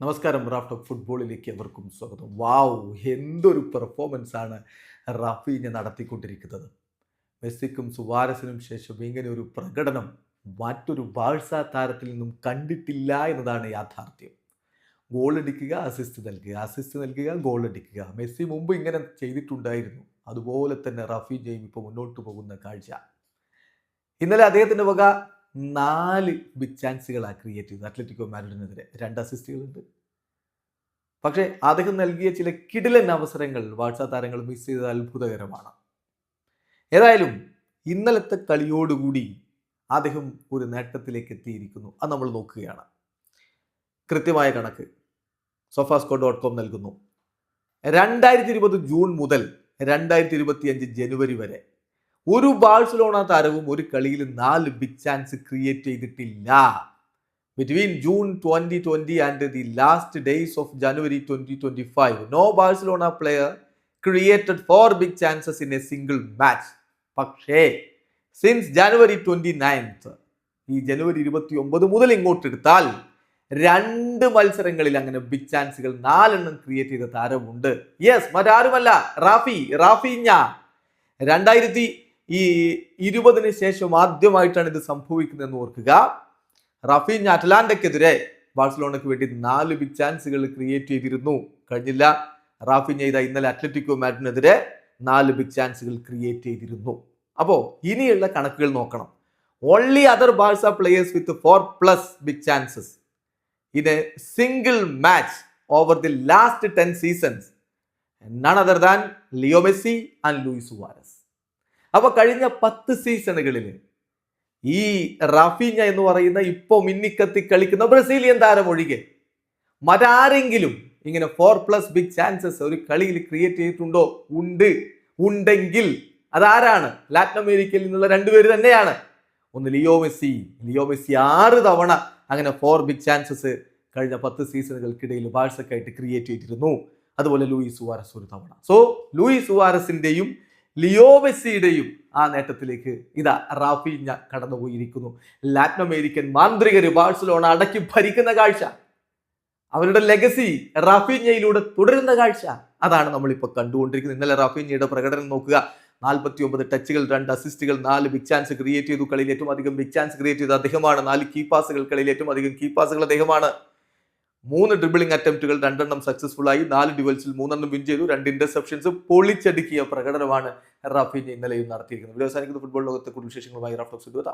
നമസ്കാരം. Raft of ഫുട്ബോളിലേക്ക് എവർക്കും സ്വാഗതം. വാവ്, എന്തൊരു പെർഫോമൻസ് ആണ് റാഫീഞ്ഞ നടത്തിക്കൊണ്ടിരിക്കുന്നത്. മെസ്സിക്കും സുവാരസിനും ശേഷം ഇങ്ങനെ ഒരു പ്രകടനം മറ്റൊരു ബാഴ്സ താരത്തിൽ നിന്നും കണ്ടിട്ടില്ല എന്നതാണ് യാഥാർത്ഥ്യം. ഗോൾ അടിക്കുക, അസിസ്റ്റ് നൽകുക, ഗോൾ അടിക്കുക. മെസ്സി മുമ്പ് ഇങ്ങനെ ചെയ്തിട്ടുണ്ടായിരുന്നു. അതുപോലെ തന്നെ റാഫീഞ്ഞയും ഇപ്പോൾ മുന്നോട്ട് പോകുന്ന കാഴ്ച. ഇന്നലെ അദ്ദേഹത്തിൻ്റെ വക 4 ബിഗ് ചാൻസുകളാണ് ക്രിയേറ്റ് ചെയ്തത് അത്ലറ്റിക്കോ മാഡ്രിഡിനെതിരെ. 2 അസിസ്റ്റുകളുണ്ട്. പക്ഷേ അദ്ദേഹം നൽകിയ ചില കിടിലൻ അവസരങ്ങൾ ബാഴ്സ താരങ്ങൾ മിസ് ചെയ്തത് അത്ഭുതകരമാണ്. ഏതായാലും ഇന്നലത്തെ കളിയോടുകൂടി അദ്ദേഹം ഒരു നേട്ടത്തിലേക്ക് എത്തിയിരിക്കുന്നു. അത് നമ്മൾ നോക്കുകയാണ്. കൃത്യമായ കണക്ക് sofascore.com നൽകുന്നു. 2020 ജൂൺ മുതൽ 2025 ജനുവരി വരെ ഒരു ബാഴ്സലോണ താരവും ഒരു കളിയിൽ 4 ബിഗ് ചാൻസ് ക്രിയേറ്റ് ചെയ്തിട്ടില്ല. Between June 2020 and the last days of January 2025, no Barcelona player created 4 big chances in a single match. പക്ഷേ സിൻസ് ജനുവരി 29th, ഈ ജനുവരി 29 മുതൽ ഇങ്ങോട്ട് എടുത്താൽ 2 മത്സരങ്ങളിൽ അങ്ങനെ ബിഗ് ചാൻസുകൾ 4 എണ്ണം ക്രിയേറ്റ് ചെയ്ത താരമുണ്ട്. യെസ്, മറ്റാരുമല്ല, റാഫീഞ്ഞ. 2020 ശേഷം ആദ്യമായിട്ടാണ് ഇത് സംഭവിക്കുന്നതെന്ന് ഓർക്കുക. റാഫീഞ്ഞ അറ്റ്ലാന്റയ്ക്കെതിരെ ബാഴ്സലോണയ്ക്ക് വേണ്ടി 4 ബിഗ് ചാൻസുകൾ ക്രിയേറ്റ് ചെയ്തിരുന്നു. കഴിഞ്ഞില്ല. റാഫീഞ്ഞ ഇന്നലെ അത്ലറ്റിക്കോ മാഡ്രിഡിനെതിരെ 4 ബിഗ് ചാൻസുകൾ ക്രിയേറ്റ് ചെയ്തിരുന്നു. അപ്പോൾ ഇനിയുള്ള കണക്കുകൾ നോക്കണം. Only other Barca players with 4+ big chances in a single match over the last 10 seasons none other than Leo Messi and Luis Suarez. അപ്പോൾ കഴിഞ്ഞ 10 സീസണുകളിൽ ഈ റാഫീഞ്ഞ എന്ന് പറയുന്ന ഇപ്പോൾ മിന്നിക്കത്തി കളിക്കുന്ന ബ്രസീലിയൻ താരം ഒഴികെ മറ്റാരെങ്കിലും ഇങ്ങനെ 4+ ബിഗ് ചാൻസസ് ഒരു കളിയിൽ ക്രിയേറ്റ് ചെയ്തിട്ടുണ്ടോ? ഉണ്ടെങ്കിൽ അതാരാണ്? ലാറ്റിൻ അമേരിക്കയിൽ നിന്നുള്ള 2 പേര് തന്നെയാണ്. ഒന്ന് ലിയോ മെസ്സി 6 തവണ അങ്ങനെ 4 ബിഗ് ചാൻസസ് കഴിഞ്ഞ 10 സീസണുകൾക്കിടയിൽ ബാഴ്സക്കായിട്ട് ക്രിയേറ്റ് ചെയ്തിരുന്നു. അതുപോലെ ലൂയിസ് സുവാരസ് 1 തവണ. സോ ലൂയിസ് സുവാരസിന്റെയും ലിയോ മെസ്സിയുടെയും ആ നേട്ടത്തിലേക്ക് റാഫീഞ്ഞ കടന്നുപോയിരിക്കുന്നു. ലാറ്റിൻ അമേരിക്കൻ മാന്ത്രികര് ബാഴ്സലോണ അടക്കി ഭരിക്കുന്ന കാഴ്ച, അവരുടെ ലെഗസി റാഫീഞ്ഞയിലൂടെ തുടരുന്ന കാഴ്ച, അതാണ് നമ്മളിപ്പോൾ കണ്ടുകൊണ്ടിരിക്കുന്നത്. ഇന്നലെ റാഫീഞ്ഞയുടെ പ്രകടനം നോക്കുക. 49 ടച്ചുകൾ, 2 അസിസ്റ്റുകൾ, 4 ബിഗ് ചാൻസ് ക്രിയേറ്റ് ചെയ്തു. കളിയിൽ ഏറ്റവും അധികം ബിഗ് ചാൻസ് ക്രിയേറ്റ് ചെയ്തത് അദ്ദേഹമാണ്. 4 കീ പാസുകൾ, കളിയിൽ ഏറ്റവും അധികം കീ പാസുകൾ അദ്ദേഹമാണ്. 3 ഡ്രിബിളിംഗ് അറ്റംപ്റ്റുകൾ, 2 എണ്ണം സക്സസ്ഫുൾ ആയി. 4 ഡ്യുവൽസിൽ 3 എണ്ണം വിൻ ചെയ്തു. 2 ഇന്റർസെപ്ഷൻസ്. പൊളിച്ചടുക്കിയ പ്രകടനമാണ് റാഫീഞ്ഞ ഇന്നലെയും നടത്തിയിരിക്കുന്നത്. വീഡിയോ അവസാനിക്കുന്ന ഫുട്ബോൾ ലോകത്തെ കൂടുതൽ വിശേഷങ്ങളുമായി റാഫ്റ്റ് ഓഫ് ഫുട്ബോൾ.